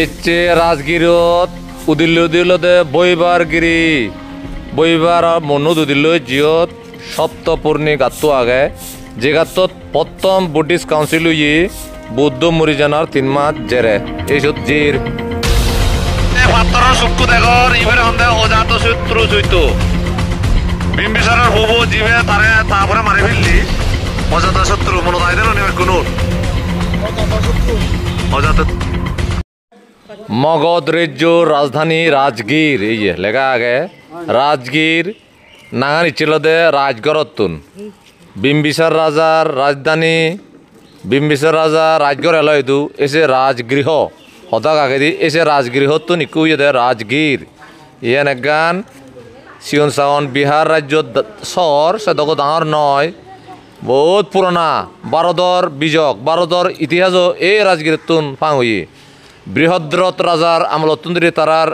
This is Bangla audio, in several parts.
এচ্ছে রাজগিরত উদিল্লদে বইবারগিরি বইবার মনো দুদিল্ল জিয়ত সপ্তপূর্ণি গাত্তো আগে যে গাত্তত প্রথম ব্রিটিশ কাউন্সিল ই বৌদ্ধ মরিজানার 3 মাস জেরে এইসব জির পাত্র সুক্কু দেখর ইবের হন্দে অজাত শত্রু চৈত বিম্বিসারের হবো জিবে তারে তারপরে মারি ফেললি অজাত শত্রু মনে তাই দিল নিবে কোন অজাত মগধ রাজ্য রাজধানী রাজগীর এই যে লেখা আগে রাজগীর নাঙানি ছিল দে রাজগড়তুন বিম্বিসার রাজার রাজধানী বিম্বিসার রাজা রাজগড় এলো এদু এসে রাজগৃহ হতাক আগে দি এসে রাজগৃহতুন ইকু দে রাজগীর ইয়ান গান সিয়ন সাউন বিহার রাজ্য শহর সে দক ডাঙর নয় বহুত পুরোনা ভারতর বিজক ভারতর ইতিহাসও এই রাজগীরতুন ফাং হই বৃহদ্রথ রাজার আমলতুন ধরে তারার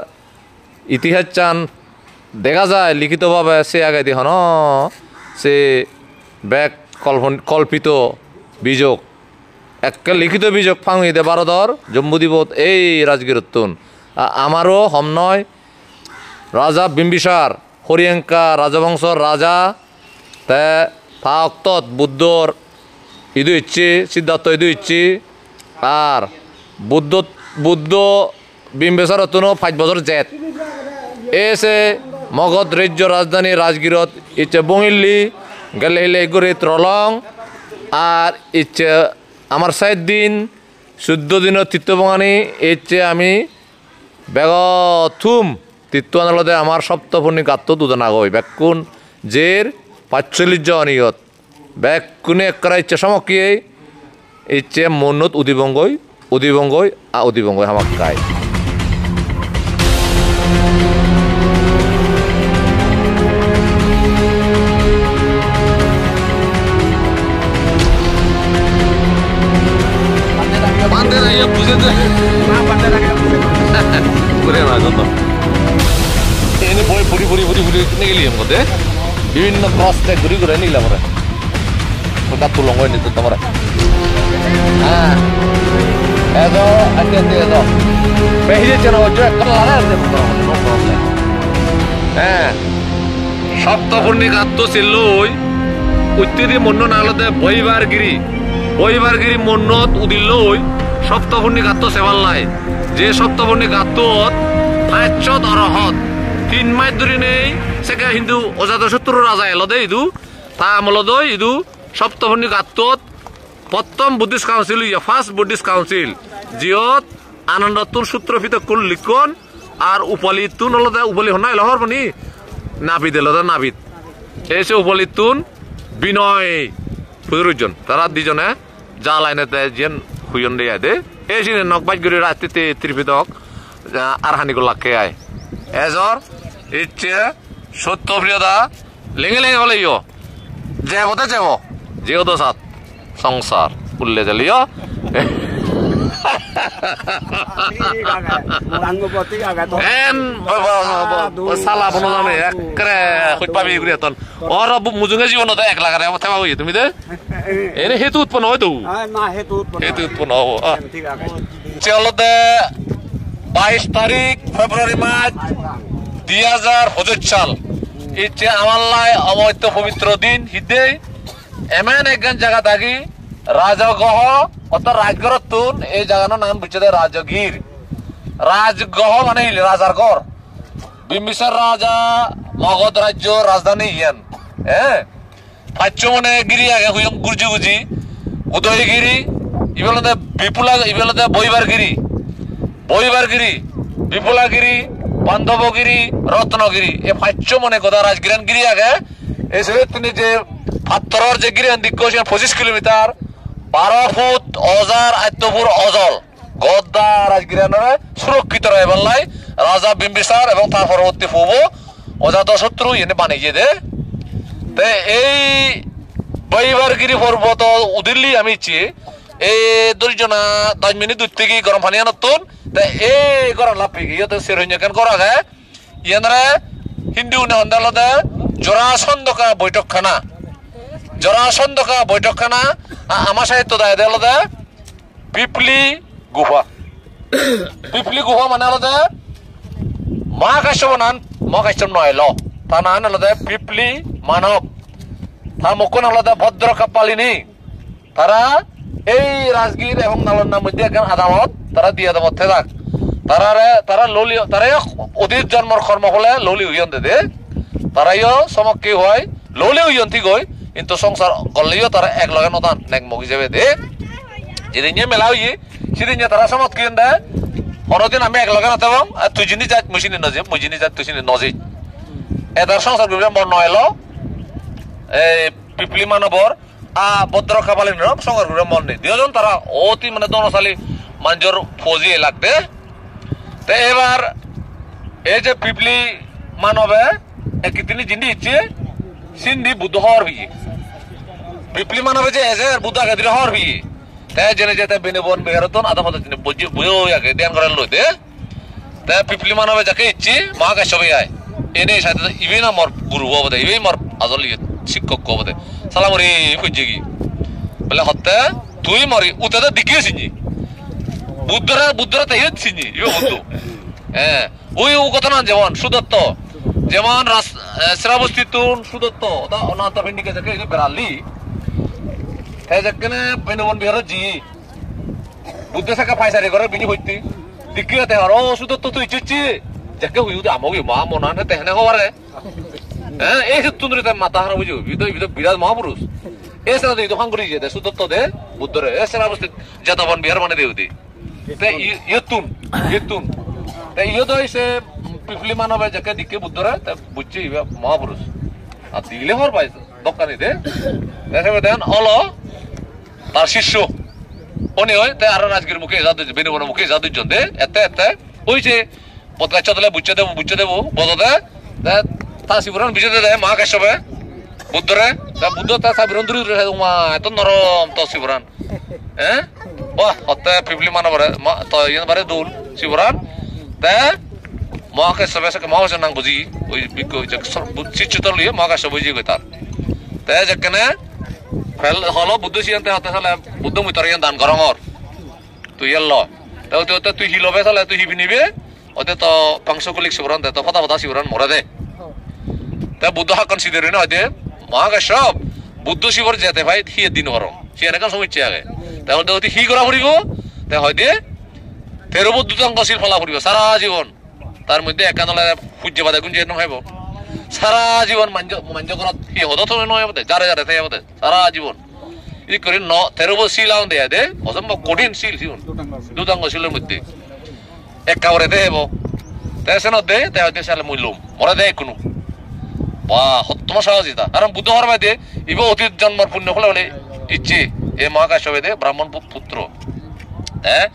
ইতিহাস চান দেখা যায় লিখিতভাবে সে আগে দি হন সে ব্যাক কল্পিত বিযোগ একে লিখিত বিযোগ ফাঙি দে ভারতর জম্বুদ্বীপত এই রাজগীরতুন আমারও হম নয় রাজা বিম্বিসার হরিয়ঙ্কা রাজবংশর রাজা তে তা অক্তত বুদ্ধর ইদু ইচ্ছি সিদ্ধার্থ ইদু ইচ্ছি আর বুদ্ধ বিম্বিসার অতনো 5 বছর জেত এসে মগধ রাজ্য রাজধানী রাজগীরত ইচ্ছে বঙিল্লি গেলে হিলে এগুড়ি ত্রলং আর ইচ্ছে আমার 7 দিন 14 দিনের তীর্থবঙ্গানি ইচ্ছে আমি বেগথুম তীর্থবানলতে আমার সপ্তপূর্ণি গাত্ত দুজন আগই বেকুন জের 45 জন ইয়ত বেকুনে একরা ইচ্ছে সমকিয়ে ইচ্ছে মন্নত উদিবঙ্গই হামাক গায় বিভিন্ন ক্রস ট্যাগ ঘুরে নিলাম ওরা তুলঙ্গ নিত তোমার হ্যাঁ এদো আজকে এদো বেহিরে চেন হ্যাঁ সপ্তপূর্ণি গাত্ত ছিল উত্তরি মন্য নালতে বইবারগিরি মন্নত উদিল সপ্তপূর্ণি গাত্ত সেবাল্লাই যে সপ্তপূর্ণি গাত্তত 500 অরহত 3 মাস ধরে নেই সেকে হিন্দু অজাত শত্রু রাজা এলো দে ইদু তা আমলদ ইদু সপ্তপূর্ণি গাত্তত প্রথম Buddhist council first Buddhist council জিয়ত আনন্দতুর সূত্রফিত কুল লিখন আর উপলিতুন হলদে উপলি হনাই লহর বনি নাবিদ এলদে নাবিদ এসে উপলিতুন বিনয় ফুজুরজন তারা দুজনে যা লাইনেতে যেন হুইন দিয়ে দে এই নকবাজগুড়ি রাত্রিতে ত্রিপিতক আর হানিগুলো লাখে আয় এজর ইচ্ছে সত্যপ্রিয়তা লেঙে লেঙে হলে ইয় যেবতে যাব যেহেতু সাত সংসার উল্লে জ্বালিও সালা বনো জানে একরে পাবি তন ওর মুজুঙে জীবনত 1 লাখ টাকা হই তুমি দে এনে হেতু উৎপন্ন হয় তো হেতু উৎপন্ন হবো চলতে 22 তারিখ ফেব্রুয়ারি মাস 2025 সাল ইচ্ছে আমার লাই অমৈত্য পবিত্র দিন হিদে এমন একজন জায়গা থাকি রাজগহ অত রাজগড়তুন এই জায়গার নাম বুঝছে রাজগীর রাজগহ মানে রাজার গড় বিম্বিসার রাজা মগধ রাজ্য রাজধানী ইয়ান হ্যাঁ 5 মনে গিরি আগে হুইম গুজি উদয়গিরি ইবেলতে বিপুলা ইবেলতে বইবারগিরি বিপুলাগিরি বান্ধবগিরি রত্নগিরি এই 5 মনে গদা রাজগিরান গিরি আগে এসে তিনি যে পাত্তরর যে গিরি দিক 25 কিলোমিটার 12 ফুট অজার আত্যপুর অজল গদ্দা রাজগিরানের সুরক্ষিত রয়ে বললাই রাজা বিম্বিসার এবং তার পরবর্তী ফুব অজাত শত্রু এনে বানিয়ে দে এই বইবারগিরি পর্বত উদিল্লি আমি ইচ্ছি এই দুইজনা 10 মিনিট দূর থেকে গরম পানি আনতুন এই গরম লাপি ইয়তে সেরঞ্জকান করা যায় ইয়ানরে হিন্দু হন্দালতে জোড়াসন্দকা বৈঠকখানা জরাসন্ধকা বৈঠকখানা আমার সাহিত্য দায় দেয় আলাদা পিপলি গুহা পিপলি গুহা মানে আলাদা মহাকাশ্যপ নান মহাকাশ্যপ নয় ল তা নান আলাদা পিপলি মানব তার মুখন আলাদা ভদ্র কাপালিনী তারা এই রাজগীর এবং নালন্দার মধ্যে একজন আদালত তারা দিয়ে দেব থাক তারা ললি তারা অতীত জন্মর কর্ম হলে ললি হইয়ন দে তারাইও চমকি হয় ললি হইয়ন ঠিক হয় কিন্তু সংসার করলেও তারা এক লগে নতান নেক মগ হিসেবে দে যেদিন মেলা হইয়ে সেদিন তারা চমৎ কি দেয় অন্যদিন আমি এক লগে নতাম আর তুই জিনিস যাই মুছিনি নজে মুই জিনিস যাই তুই নজে এটার সংসার করবে মন নয়ল এই পিপলি মানবর ভদ্র কাপালিন সংসার করবে মন নেই দুজন তারা অতি মানে দনশালী মানুষের ফৌজি লাগবে তো এবার এই যে পিপলি মানবে তিনি জিন্দি ইচ্ছে সিন্ধি বুদ্ধ হওয়ার বিয়ে পিপলি মানবে যে এসে বুদ্ধ আগে দিলে হওয়ার বিয়ে তাই জেনে যেতে বেনেবন বেহারতন আধা মতো বইও আগে ধ্যান করার লইতে তাই পিপলি মানবে যাকে ইচ্ছে মহাকাশ্যপে আয় এনে সাথে ইভেন আমার গুরু হবো দে ইভেন আমার আজল শিক্ষক হবো দে সালাম রে খুঁজে কি বলে হত্যা তুই মরি উতে দিকিয়েছিনি বুদ্ধরা তাই চিনি বুদ্ধ হ্যাঁ ওই কথা না যেমন সুদত্ত যেমন শ্রাবস্তিত সুদত্ত অনাথ ভেন্ডিকে যাকে বেড়ালি যেখানে বেনুবন বিহার জি বুদ্ধ থাকা ফাইসারি করে বিনি হইতি দিকিয়ে তে আর সুদত্ত তুই চিচ্ছি যাকে হইউ আমাকে মা মনা না তেহনে হওয়ারে হ্যাঁ এই তুন্দ্রি তাই মাথা হারা বুঝি বিরাট মহাপুরুষ এই সারা দিই দোকান করি যে সুদত্ত দে বুদ্ধরে এ শ্রাবস্তিত যাতবন বিহার মানে দেউতি ইয়তুন ইয়ত হয়েছে পিপলি মানবে যাকে দিকে বুদ্ধরা বুঝছি মহাপুরুষ আর দিলে হর পাইছে দোকানি দে দেন অল তার শিষ্য উনি হয় তাই আর রাজগীর মুখে জাদু বেনুবনের মুখে জাদুর জন্য এতে হয়েছে পত্রাচ্ছ দিলে বুঝছে দেবো বদতে তা শিবরান বিজয় দেয় মহাকাশ্যপে বুদ্ধরে বুদ্ধ তা সাবিরন দূরে এত নরম তো শিবরান হ্যাঁ বাহ হতে পিপলি মানবরে তো ইয়ে বারে দূর শিবরান তে মহাকাশ্যপে মহাকাশ্য নাম বুঝি ওই বিজ্ঞ চিত্র লিয়ে মহাকাশ্য বুঝি গই তার তে যেখানে হলো বুদ্ধ সিয়ান্তে হতে সালে বুদ্ধ মুই তোর দান করঙর তুই এল তুই হিলবে সালে তুই হিবি নিবে ওতে তো পাংশকুলিক শিবরান দে তো ফটা শিবরান মরে দে তে বুদ্ধ হাকন সিদের না হইতে মহাকাশ্যপ বুদ্ধ শিবর যেতে ভাই হিয়ে দিন হরম সে এনেকা সমস্যা আগে তাহলে তো হি করা পড়িব তে হয়তো 13 দুতাঙ্গ শিল ফলা পড়িব সারা জীবন তার মধ্যে একানলে সূর্য বাদে গুঞ্জে নহব সারা জীবন মাঞ্জ করাত হি হদ তো নয় বদে যারে তাই বদে সারা জীবন ই করে 13 শিল আউন দেয়া দে অসম্ভব কঠিন শিল জীবন দুতাঙ্গ শিলের মধ্যে একাবরে দেব তাই সেন দে তাই হয়তো সালে মূল্যম মরে দেয় কোনো বা সত্তম সহজিতা কারণ বুদ্ধ হওয়ার বাদে ইব অতীত জন্মর পুণ্য হলে বলে ইচ্ছে এ মহাকাশ্যপে দে ব্রাহ্মণ পুত্র হ্যাঁ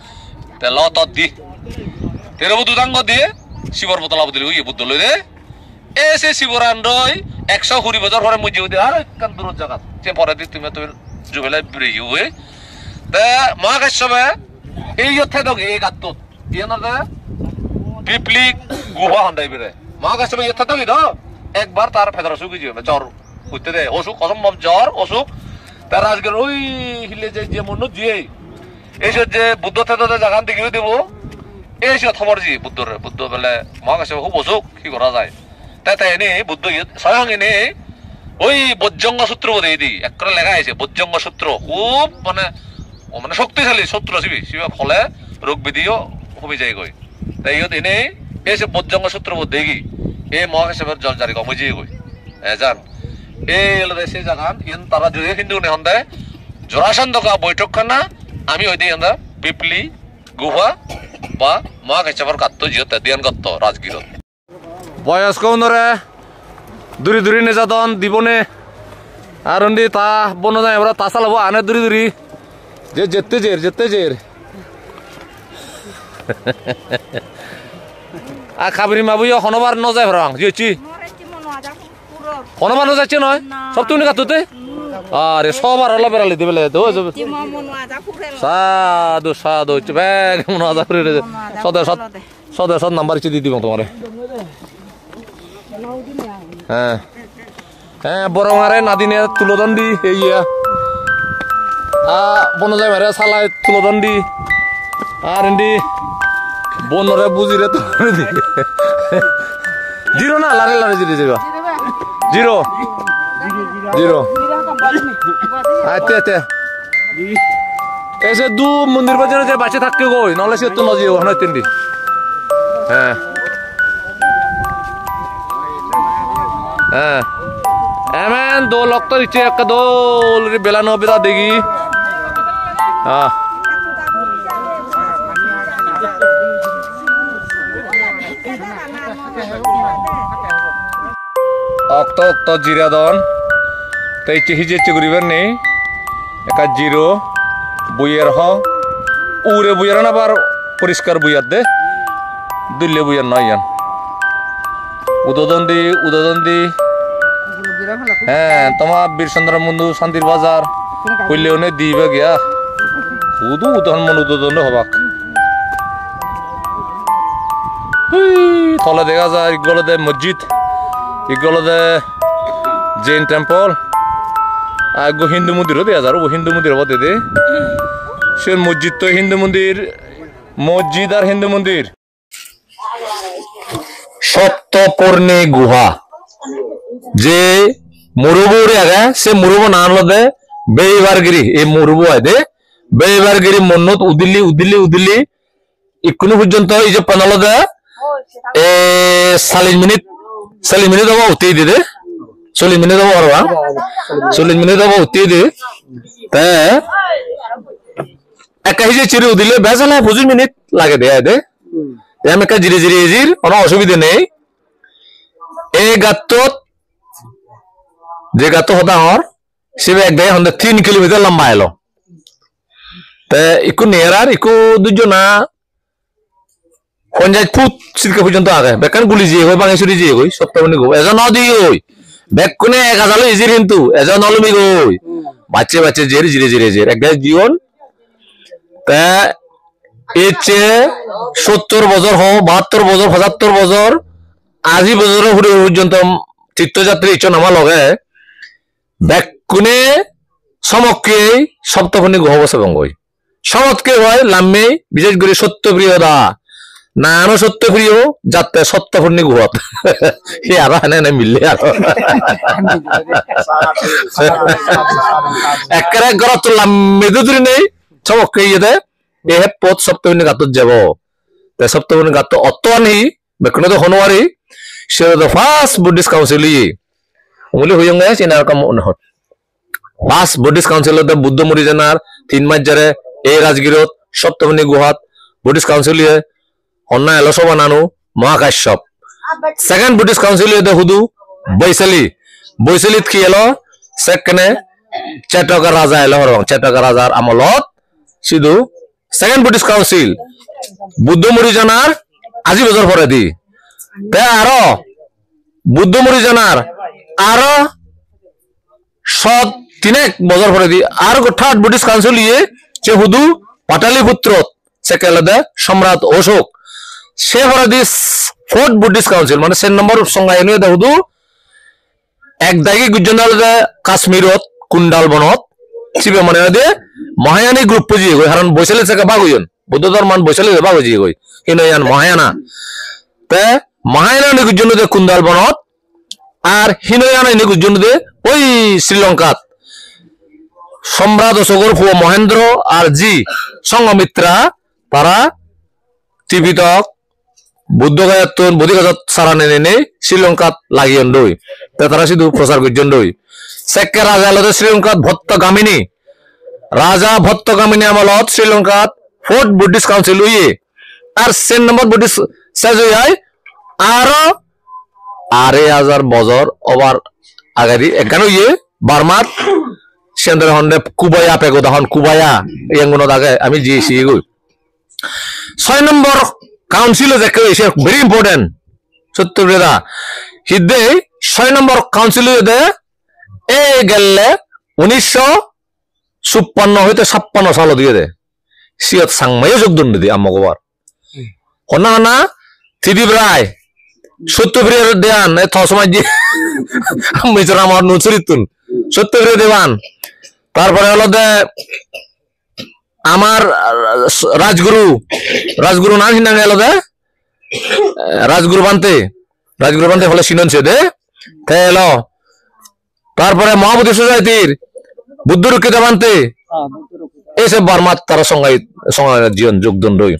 ল দি 13 দুতাঙ্গ দিয়ে শিবর বোতলা বদলি ওই বুদ্ধ লই দে এ সে শিবরান রই 100 কুড়ি বছর পরে মুজি দে আর কান দূর জায়গা সে পরে দি তুমি জুবেলা বিরে হই তে মহাকাশ্যপে এই ইয়থে দগ এই গাত ইয়না পিপলি গুহা হন্দাই বিরে মহাকাশ্যপে ইয়থে দগ দ একবার তার ফেদর অসুখ হয়েছে জ্বর হইতে দে অসুখ অসম্ভব জ্বর অসুখ তার আজকের ওই হিলে যে মন দিয়ে এইসব যে বুদ্ধ থেতে জাগান দেখিয়ে দেবো এইসব খবর জি বুদ্ধ বেলে মহাকাশ্যপে খুব অসুখ কি করা যায় তাই এনে বুদ্ধ স্বয়ং এনে ওই বজ্রঙ্গ সূত্র বোধ এই দি একটা লেখা আছে বজ্রঙ্গ সূত্র খুব মানে শক্তিশালী সূত্র শিবে ফলে রোগ বিধিও কমে যায় গই তাই ইহত এনে এসে বজ্রঙ্গ সূত্র বোধ দেখি এই মহাকাশ্যপের জল জারি কমে যেয়ে গই জান এই দেশে জাগান ইন তারা যদি হিন্দু নেহন দেয় জরাসন্ধকা বৈঠকখানা আমি ওই দিই আমরা পিপলি গুহা বা মহাকাশ্যপের কাত্ত জিহত দিয়ান গত্ত রাজগীরত বয়স্ক উনরে দূরি দূরি নির্যাতন দিবনে আর তা বন যায় আমরা তা চালাবো আনে দূরি যে যেতে জের আর খাবরি মাবুই হনবার ন যায় ভরাং যেছি হনবার ন যাচ্ছে নয় সব তুমি কাতুতে আরে সবার হলো বেড়ালি দিবেলে তো সাধু সাধু ব্যাগ মনোজা করে সদ নাম্বার দি দিব তোমারে হ্যাঁ হ্যাঁ বরমারে নাদিনে তুলোদন দি এই বনজাই মারে সালায় তুলোদন দি আর এন্ডি বনরে বুঝিরে তো দি জিরো না লারে লারে জিরো জিরো জিরো জিরো আতে আতে এসে দু মন্দির বাজারে যে বাঁচে থাকতে গই নলে সে তো নজিও হন তিনটি হ্যাঁ হ্যাঁ এমন দো লক্ত দিচ্ছে একটা দোল বেলা নবিতা দেখি হ্যাঁ অক্ত অক্ত জিরা দন তাই হিজে চিগুরিবার নেই একা জিরো বইয়ের হ উড়ে বইয়ের না আবার পরিষ্কার বইয়ার দে দুলে বইয়ার নয় ইয়ান উদোদন দি হ্যাঁ তোমার বীরচন্দ্র বন্ধু শান্তির বাজার কইলেও নে দিবে গিয়া উদু উদহন মন উদোদন হবাক তলে দেখা যায় ইগলদে মসজিদ ইগলদে জৈন টেম্পল আর হিন্দু মন্দিরও দেওয়া যায় হিন্দু মন্দির হবো দে সে মসজিদ তো হিন্দু মন্দির মসজিদ আর হিন্দু মন্দির সপ্তপর্ণী গুহা যে মুরুবুর আগে সে মুরুবু না আনলদে বেইবারগিরি এই মুরুবু আদে বেইবারগিরি মন্নত উদিলি ইকুনি পর্যন্ত এই যে পানালদে এ 40 মিনিট হবো উঠি দিদে 40 মিনিট হবো আর 40 মিনিট হবো উঠি দি তে একা হিজে চিরি উদিলে বেজালে 25 মিনিট লাগে দেয়া দে আমি একা জিরে জির কোনো অসুবিধা নেই এই গাতত যে গাত হতা হর সে একদম 3 কিলোমিটার লম্বা এলো তে ইকু নেরার ইকু দুজনা পঞ্চাশ ফুট সিরকে পর্যন্ত আগে বেকান গুলি জিয়ে গই বাঙাইছড়ি জিয়ে গই সপ্তাহনি গো এজন নদি গই বেক কোনে 1000 ইজির কিন্তু এজন অলমি গই বাচ্চে জিরে একদম জীবন তে এচে 70 বছর হ 72 বছর 75 বছর আজি বছর পর্যন্ত তীর্থযাত্রী ইচ্ছ নামা লগে ব্যাকুনে সমকে সপ্তখনি গুহ বসে বঙ্গই সমতকে হয় লাম্মে বিশেষ করে সত্যপ্রিয় দা নানো সত্যপ্রিয় যাতে সপ্তখনি গুহত হে আর এনে মিললে আর একরে গরত লাম্মে দুদরি নেই সমকে ইয়েতে এ পথ সপ্তখনি গাতত যাব তে সপ্তখনি গাত অতনি বেকুনে তো হনওয়ারি সে তো ফার্স্ট বুদ্ধিস্ট কাউন্সিল উমলি হইং গায় চিনার কাম নহত ফার্স্ট বুদ্ধিস্ট কাউন্সিল দ বুদ্ধ মরিজনার 3 মাস জরে এই রাজগিরত সপ্তমনি গুহাত বুদ্ধিস্ট কাউন্সিল অন্য এলসবা নানু মহাকাশ্যপ সেকেন্ড বুদ্ধিস্ট কাউন্সিল দ হুদু বৈশালিত কি এলো সেকনে চেটকা রাজা এলো হরং চেটকা রাজার আমলত সিধু সেকেন্ড বুদ্ধিস্ট কাউন্সিল বুদ্ধ মরিজনার আজি বছর পরে দি তে আরো বুদ্ধ মরিজনার আরো 3 বছর পরে দি আর থার্ড বুদ্ধিস্ট কাউন্সিল ইয়ে সে হুদু পাটালিপুত্র সে কেলদে সম্রাট অশোক সে পরে দি ফোর্থ বুদ্ধিস্ট কাউন্সিল মানে সে নম্বর সংজ্ঞা এনে দে হুদু এক দাগি গুজনাল দে কাশ্মীরত কুন্ডাল বনত সিবে মানে দে মহায়ানী গ্রুপ পুজি গই কারণ বৈশালী থেকে বাগুয়ন বুদ্ধ ধর্মান বৈশালী বাগুজি গই কিন্তু ইয়ান মহায়ানা তে মহায়ানা নি গুজন দে কুন্ডাল বনত আর হিনয়ানা নি গুজন দে ওই শ্রীলঙ্কাত সম্রাট অশোকর ফুয়া মহেন্দ্র আর জি সংঘমিত্রা তারা টিভিতক বুদ্ধ গায়তন বুদ্ধিগত সারানে নেনে শ্রীলঙ্কাত লাগিয়ন দই তে তারা শুধু প্রচার করছেন দই সেকে রাজা লতে শ্রীলঙ্কাত রাজা ভট্টগামিনী আমলত শ্রীলঙ্কাত ফোর্থ বুদ্ধিস্ট কাউন্সিল উইয়ে আর সেন নম্বর বুদ্ধিস্ট সেজ হই আর 8000 বছর ওভার আগারি এখানে ইয়ে বার্মাত সেন্দ্র হন্ডে কুবায়া পেগো তখন কুবায়া ইয়াঙ্গুনো আগে আমি জিয়েছি গই 6 নম্বর কাউন্সিল দেখে এসে ভেরি ইম্পর্টেন্ট সত্যব্রতা হিদে 6 নম্বর কাউন্সিল দে এ গেলে 1956 হইতে 56 সাল দিয়ে দে সিয়ত সাংমাই যোগদান দি আমগবার হনা হনা ত্রিদীপ রায় সত্যপ্রিয় দেওয়ান সমাজ দিয়ে মিজোরাম আর নচরিতুন সত্যপ্রিয় দেওয়ান তারপরে হলো যে আমার রাজগুরু নাম হিনা গেল দে রাজগুরু বানতে হলে সিননছে দে এলো তারপরে মহাবোধি সোসাইটির বুদ্ধ রক্ষিত বানতে এসে বার্মাত তারা সংজ্ঞা জীবন যোগদান রই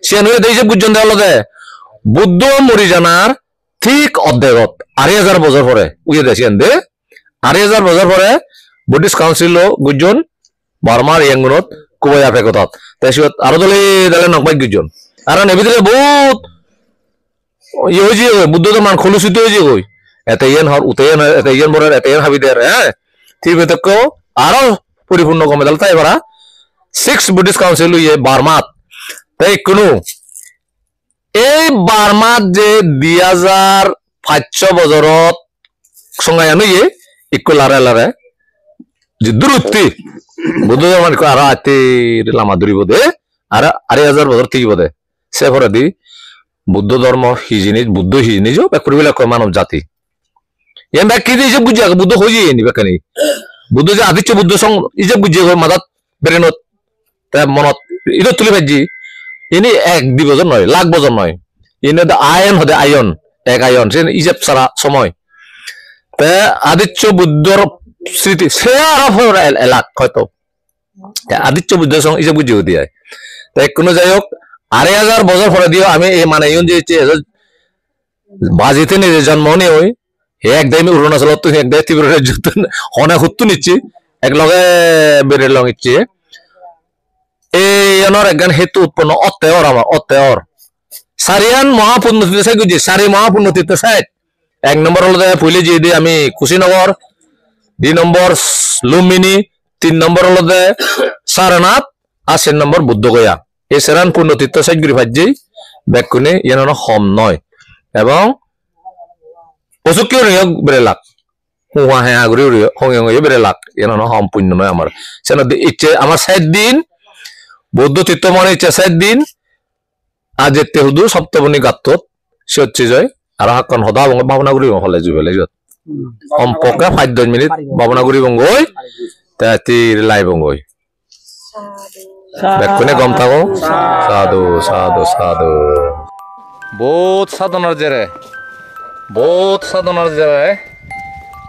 সে নয় এইসব গুজন দেওয়া হলো দে বুদ্ধ মরি জানার ঠিক অর্ধেকত 2,500 বছর পরে উইয়ে দেশেন দে 2,500 বছর পরে বুদ্ধিস্ট কাউন্সিল গুজন বার্মার ইয়াঙ্গুনত কুবয়া ফেকতত তাইছত আরো দলে নকবাই গুজন আর নেবিদলে বহুত ইয়ে হয়েছে বুদ্ধ তো মান খলুসিত হয়েছে কই এতে ইয়ান হর উতেয়ান এতে ইয়ান বরের এতে ইয়ান হাবি দের হ্যাঁ ঠিক বেতক আরো পরিপূর্ণ কমে দল তাই এবারা 6 বুদ্ধিস্ট কাউন্সিল ইয়ে বার্মাত তাই কোনো এই বার্মাত যে 2,500 বছৰত সংজ্ঞানো ইয়ে ইকো লারে যে দূরত্বে বুদ্ধ ধর্ম আর আতির লামা দূরিব দে আর 2,500 বছর থাকিব দে সে ফরে দি বুদ্ধ ধর্ম বুদ্ধ হিজিনিজ ব্যাকুরবিলাক মানব জাতি এম ব্যাক কি হিসেব বুঝিয়া বুদ্ধ হয়ে যায়নি বেকানি বুদ্ধ যে আদিত্য বুদ্ধ সং হিসেব বুঝিয়ে মাদাত ব্রেনত মনত ইদত তুলি ভাজি ইনি 1-2 বছর নয় লাখ বছর নয় ইনি আয়ন হদে আয়ন এক আয়ন সে হিসেব সারা সময় তে আদিত্য বুদ্ধর স্মৃতি সে আরো এলাক হয়তো আদিত্য বুদ্ধ সং হিসেব বুঝিয়ে দিয়ে তাই কোনো যাই হোক 2,500 বছর পরে দিও আমি এই মানে ইউন যে বাজিতে নিজে জন্ম নিয়ে ওই একদাই আমি অরুণাচলত তো একদাই তীব্র হনে হুত্তু নিচ্ছি এক লগে বেড়ে লং ইচ্ছে এই এনর একগান হেতু উৎপন্ন অত্যায়র আমার অত্যায়র সারিয়ান মহাপূর্ণ তীর্থ সাইড গুজি সারি মহাপূর্ণ তীর্থ সাইড 1 নম্বর হলো পইলে যে দিয়ে আমি কুশিনগর 2 নম্বর লুম্বিনী 3 নম্বর হলো সারনাথ আর 4 নম্বর বুদ্ধগয়া এই সেরান পূর্ণ তীর্থ সাইড গুলি ভাজ্যেই ব্যাকুনে ইয়ান হম নয় এবং অসুখীয় নিয়োগ বেড়ে লাখ হুয়া হ্যাঁ আগুরি হয়ে বেড়ে লাখ ইয়ান হম পুণ্য নয় আমার সেন ইচ্ছে আমার 7 দিন বৌদ্ধ তীর্থ মানে ইচ্ছে 7 দিন আজ এতে হুদু সপ্তমণি গাত্তত সে হচ্ছে জয় আর হাক্কান হদা ভাবনা করি হলে জুবেলে সম্পর্কে 5-10 মিনিট ভাবনা করি বঙ্গই তাতির লাই বঙ্গই ব্যাকুনে গম থাকো সাধু সাধু সাধু বহুত সাধনার জেরে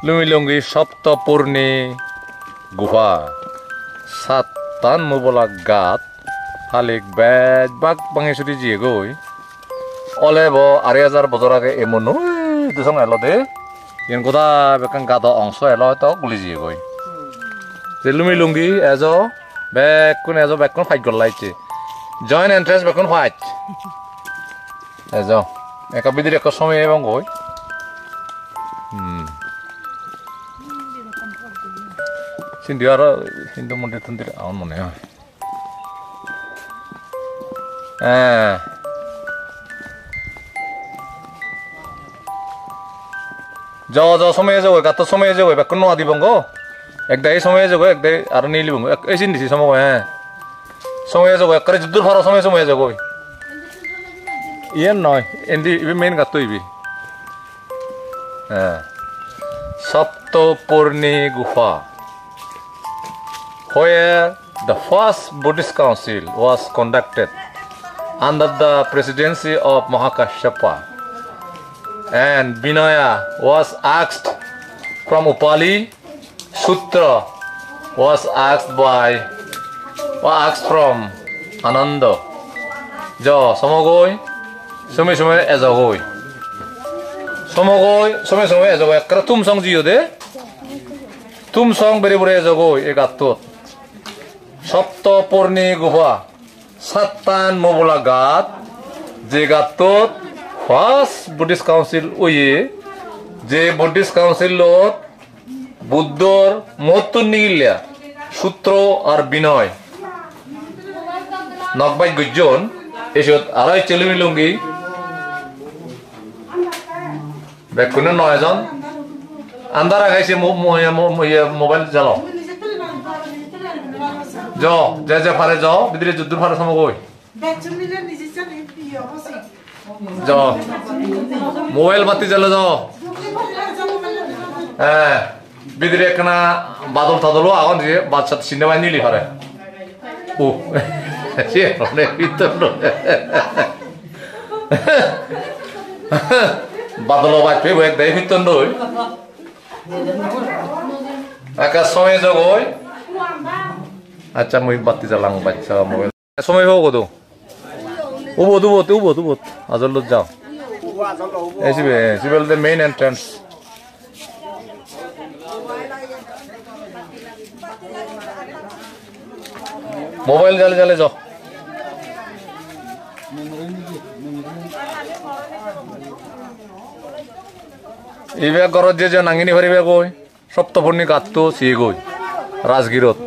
লুমিলুঙ্গি সপ্তপূর্ণি গুহা 7 মুবলা গাত হালিক বেজ বাক বাঙেশ্বরী জিয়ে গই অলেব 2,500 বছর আগে এমন দুসং এলো দে ইন গোদা বেকান গাদা অংশ এলো তো গুলি জিয়ে গই যে লুমিলুঙ্গি এজো বেকুন ফাইট গলাইছে জয়েন্ট এন্ট্রেন্স বেকুন ফাইট এজো একা বিদির এক সময় এবং গই সিন্ধু আর হিন্দু মন্দির তন্দির আমার মনে হয় সময়ে যাবো গাত সময়ে যাবো বেকুন নোয়া দিবঙ্গ একদাই সময়ে যাবো একদাই আর নিয়ে লিবঙ্গ এই চিন্তিছি সময় হ্যাঁ সময়ে যাবো একবারে যুদ্ধর ভাড়া সময়ে যাবো ইয়ান নয় এন্দি মেইন গাত ইবি হ্যাঁ সপ্তপূর্ণি গুহা where the first Buddhist council was conducted under the presidency of Mahakashyapa and Vinaya was asked from Upali Sutra was asked from Ananda jo samogoi some ezogoi সমগৈ সমে এজগৈ একরা তুম সং জিও দে তুম সং বেরি বরে এজগৈ এ গাতত সপ্তপূর্ণি গুহা 7 মুবলা গাত যে গাতত ফার্স্ট বুদ্ধিস্ট কাউন্সিল ওয়ে যে বুদ্ধিস্ট কাউন্সিলত বুদ্ধর মতুন নিগিলা সূত্র আর বিনয় নকবাই গুজন এসত আড়াই চেলুমিলুঙ্গি বেকুনে 9 জন আন্দারা গাইছে মোবাইল জ্বালাও যাও যা পারে যাও ভিতরে যুদ্ধ ফারে সময় যাও মোবাইল বাতি জ্বালে যাও হ্যাঁ বিদিরে একখানা বাদল টাদলও এখন যে বাচ্চা সিনেমায় নিলি পারে ও সে অনেক ভিতর বাদল বাজবে একদাই ভিতর নই আকাশ সময় যাগ আচ্ছা মুই বাতি জ্বালাং বাচ্চা মোবাইল সময় হোক তো উবত উবত উবত উবত আজল যাও এসিবে civil the main entrance mobile জ্বালে জ্বালে যাও এইবিলাক ঘৰত যে নাঙিনি ভৰিবে গৈ সপ্তপূৰ্ণি গাঁতটো চিয়ে গৈ ৰাজগিৰত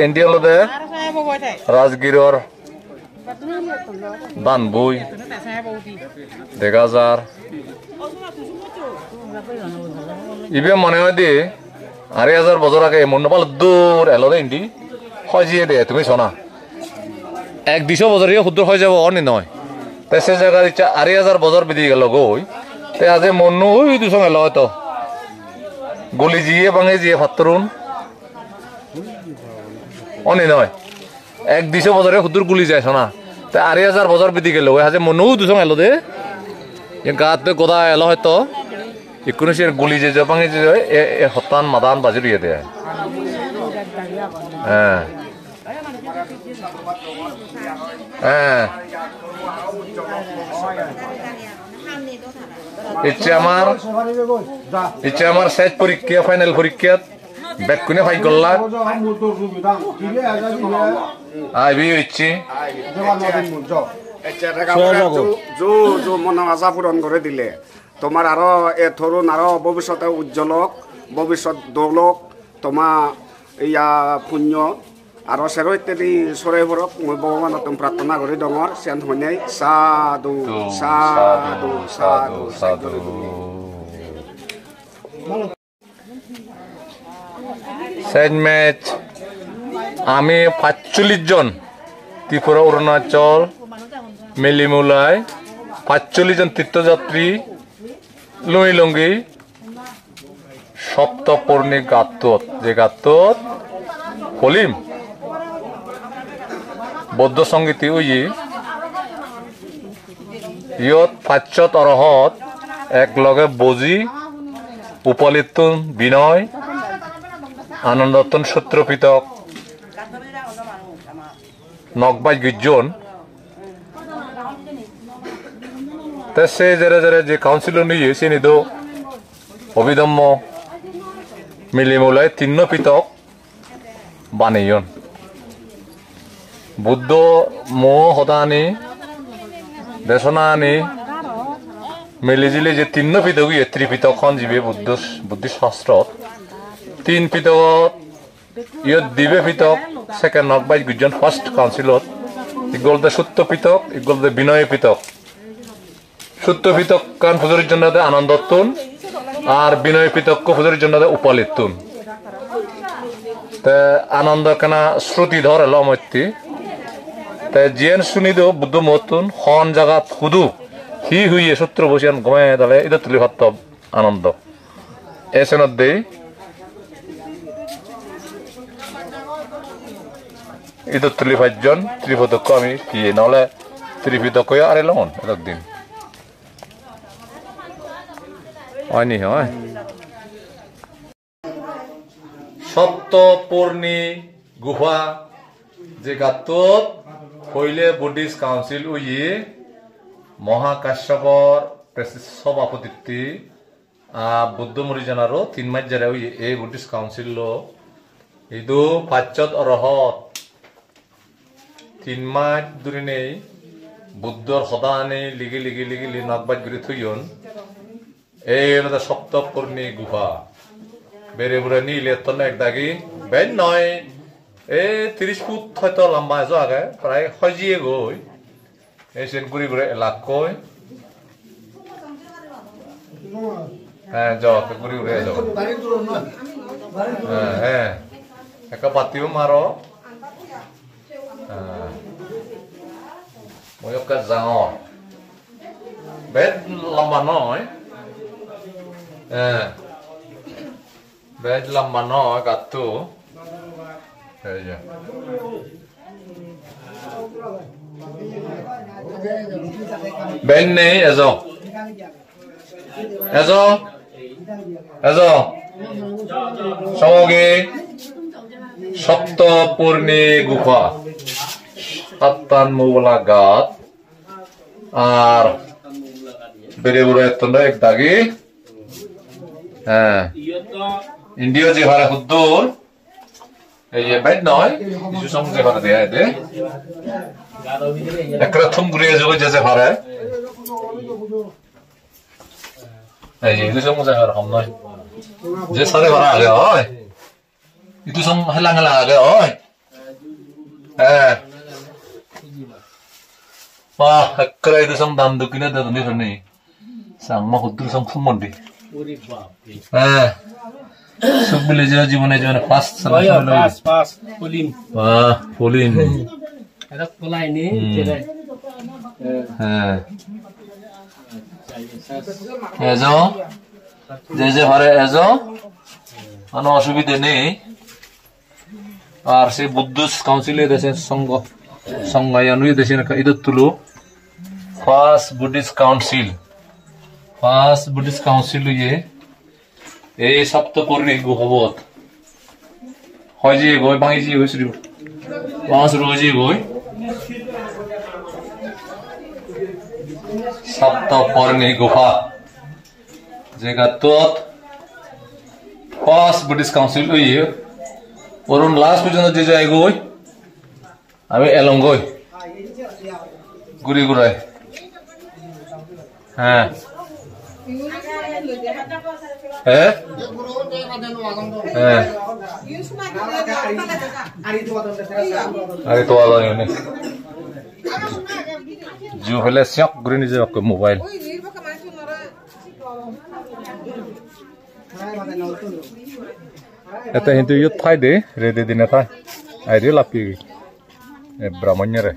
ইণ্ডিয়ালতে ৰাজগিৰৰ বানবুই ডেগাজাৰ ইবে মনে হয় দে 2,500 বছর আগে মন্ডপাল দূর এলো দে ইন্দি সজিয়ে দে তুমি শোনা 100 বছর ক্ষুদ্র হয়ে যাব অনি নয় তাই সে জায়গা ইচ্ছা 2,500 বছর বেরিয়ে গেল গই তাই আজ মন ওই দুসঙ্গ এলো হয়তো গলি জিয়ে ভাঙে জিয়ে ফাত্তরুন অনি নয় 100 বছরে ক্ষুদ্র গুলি যায় শোনা তাই 2,500 বছর বেরিয়ে গেল ওই হাজে মন দুসঙ্গ এলো দে গাত গোদা এলো হয়তো ইকুনো সে গুলি যে ভাঙে যে হতান মাদান বাজি দিয়ে দেয় হ্যাঁ হ্যাঁ ইচ্ছে আমার শেষ পরীক্ষা ফাইনাল পরীক্ষাত ব্যাক কোনে ফাই করলা আইবি ইচ্ছে মনৰ আশা পূৰণ কৰি দিলে তোমাৰ আৰু এই তৰুণ আৰু ভৱিষ্যতে উজ্জ্বলক ভৱিষ্যত দৌলক তোমাৰ ইয়া পুণ্য আৰু চেৰ ইত্যাদি চৰাইবোৰক মই ভগৱানত প্ৰাৰ্থনা কৰি ডাঙৰ চেন শুনাই সাধু সাধু সাধু সাধু সেট ম্যাচ আমি 45 জন ত্রিপুরা অরুণাচল মেলিমুলাই 45 জন তীর্থযাত্রী লুই লঙ্গি সপ্তপূর্ণি গাত্তত যে গাত্তত হলিম বৌদ্ধ সংগীতি উই ইয়ত 500 অরহত একলগে বজি উপলিতুন বিনয় আনন্দতন সূত্রপিতক নকবাই গুজন সে জেরে জেরে যে কাউন্সিল নিয়ে সে নিদ অভিধম্য মিলিমুলাই তিন্ন পিতক বানিয়ন বুদ্ধ মো হদানি দেশনানি মিলিজিলি যে তিন্ন পিতক ত্রিপিতকখন যিবে বুদ্ধিষ্ট শাস্ত্র 3 পিতকত ইয়ত দিবে পিতক সেকেন্ড নকবাই গুজন ফার্স্ট কাউন্সিলত ইগলদে সত্য পিতক ইগলদে বিনয় পিতক সত্য পিতক কান ফুজুরির জন্য আনন্দতুন আর বিনয় পিতক ফুজুরির জন্য উপালিতুন আনন্দ কেনা শ্রুতি ধর এলো মৈত্রী তাই জিয়ান শুনিদ বুদ্ধ মতুন হন জায়গা ফুদু হি হুইয়ে সূত্র বসিয়ান ঘুমাই দালে এটা তুলি ভাত আনন্দ এসেনত দেই এটা তুলি 5 জন ত্রিপদক আমি কি নহলে ত্রিপিতক আর এলাম একদিন হয়নি হয় সপ্তপূর্ণি গুহা যে গাতত হইলে বুদ্ধিস্ট কাউন্সিল উইয়ে মহাকাশ্যপর সভাপতিত্বে বুদ্ধমুরি জানারও 3 মাস যারা উইয়ে এই বুদ্ধিস্ট কাউন্সিল ইদু 500 অরহত 3 মাস ধরে নেই বুদ্ধর সদানে লিগি লিগি লিগি লি নকবাজ করে থইয়ন এই হলো সপ্তপূর্ণি গুহা বেড়ে বুড়ে নিলে তো এক দাগি বেন নয় এই 30 ফুট হয়তো লম্বা আছে আগে প্রায় সজিয়ে গই এই সেন ঘুরি ঘুরে এলাকয় হ্যাঁ যাও ঘুরি ঘুরে যাও হ্যাঁ হ্যাঁ একটা বাতিও মারো Một cái rau bếp làm mà nói bếp làm mà nói cả tu đây giờ bên này ezo 저기 সপ্তপূর্ণি গুফা সাতটান মোলাগাত আর বেরে বড় এতটা এক দাগি হ্যাঁ ইন্ডিয়া যে হারে হুদ্দুর এই যে বাইট নয় কিছু সঙ্গে হারে দেয়া এতে একটা থুম ঘুরিয়ে যাবে যে হারে এই যে কিছু সঙ্গে হারে কম নয় যে সারে হারে আগে হয় itu song halang aga oi wah hakra itu song dam dukina da ni thani sang ma hudur song phumondi ori bap sab bile jibone jibone fast fast polin wah polin ada polai ni jedai ezo je hare ezo ano অসুবিধা নেই আর সে বুদ্ধিস্ট কাউন্সিলে দেশে সংজ্ঞায়নুই দেশে ইদত তুলো ফার্স্ট বুদ্ধিস্ট কাউন্সিল ইয়ে এই সপ্তপূর্ণি গুহবত হয় যে গই বাঙি যে হইছিল বাঙাস রোজি গই সপ্তপূর্ণি গুহা যেগা তত ফার্স্ট বুদ্ধিস্ট কাউন্সিল ইয়ে ওরন লাস্ট পর্যন্ত যে যায় গই আমি এলং গই গুড়ি গুড়াই হ্যাঁ হ্যাঁ হ্যাঁ আরে তো আলো নে জু হলে সক গুড়ি নিজে মোবাইল এটা কিন্তু ইউত থাই দে রেডি দিনে থাই আইরে লাপি ব্রাহ্মণ্যরে